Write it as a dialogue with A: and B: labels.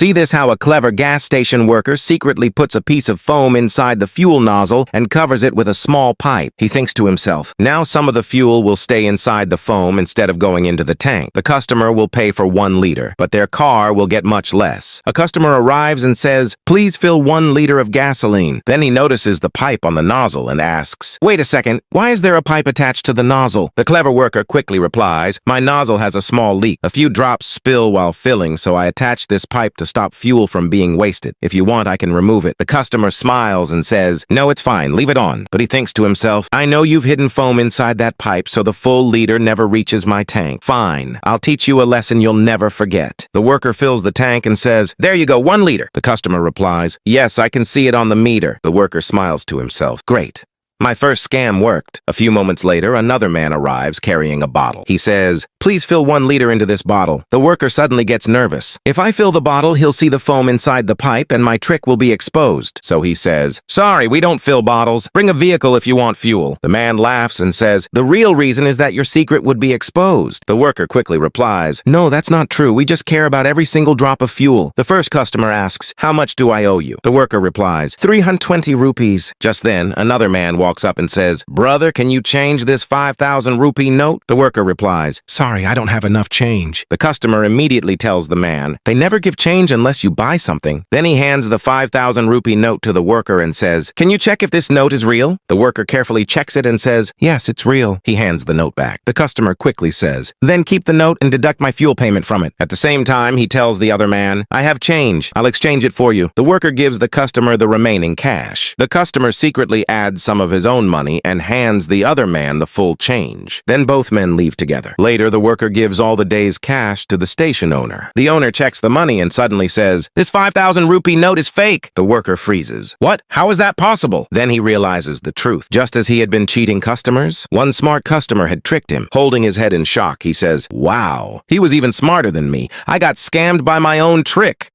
A: See this how a clever gas station worker secretly puts a piece of foam inside the fuel nozzle and covers it with a small pipe. He thinks to himself, now some of the fuel will stay inside the foam instead of going into the tank. The customer will pay for 1 liter, but their car will get much less. A customer arrives and says, please fill 1 liter of gasoline. Then he notices the pipe on the nozzle and asks, wait a second, why is there a pipe attached to the nozzle? The clever worker quickly replies, my nozzle has a small leak. A few drops spill while filling, so I attached this pipe to stop fuel from being wasted. If you want, I can remove it. The customer smiles and says, no, it's fine, leave it on. But he thinks to himself, I know you've hidden foam inside that pipe, so the full liter never reaches my tank. Fine, I'll teach you a lesson you'll never forget. The worker fills the tank and says, there you go, 1 liter. The customer replies, yes, I can see it on the meter. The worker smiles to himself, great. My first scam worked. A few moments later, another man arrives carrying a bottle. He says, please fill 1 liter into this bottle. The worker suddenly gets nervous. If I fill the bottle, he'll see the foam inside the pipe and my trick will be exposed. So he says, sorry, we don't fill bottles. Bring a vehicle if you want fuel. The man laughs and says, the real reason is that your secret would be exposed. The worker quickly replies, no, that's not true. We just care about every single drop of fuel. The first customer asks, how much do I owe you? The worker replies, 320 rupees. Just then, another man walks up and says, brother, can you change this 5,000 rupee note? The worker replies, sorry, I don't have enough change. The customer immediately tells the man, they never give change unless you buy something. Then he hands the 5,000 rupee note to the worker and says, can you check if this note is real? The worker carefully checks it and says, yes, it's real. He hands the note back. The customer quickly says, then keep the note and deduct my fuel payment from it. At the same time, he tells the other man, I have change. I'll exchange it for you. The worker gives the customer the remaining cash. The customer secretly adds some of his own money and hands the other man the full change. Then both men leave together. Later, the worker gives all the day's cash to the station owner. The owner checks the money and suddenly says, this 5,000 rupee note is fake. The worker freezes. What? How is that possible? Then he realizes the truth. Just as he had been cheating customers, one smart customer had tricked him. Holding his head in shock, he says, wow, he was even smarter than me. I got scammed by my own trick.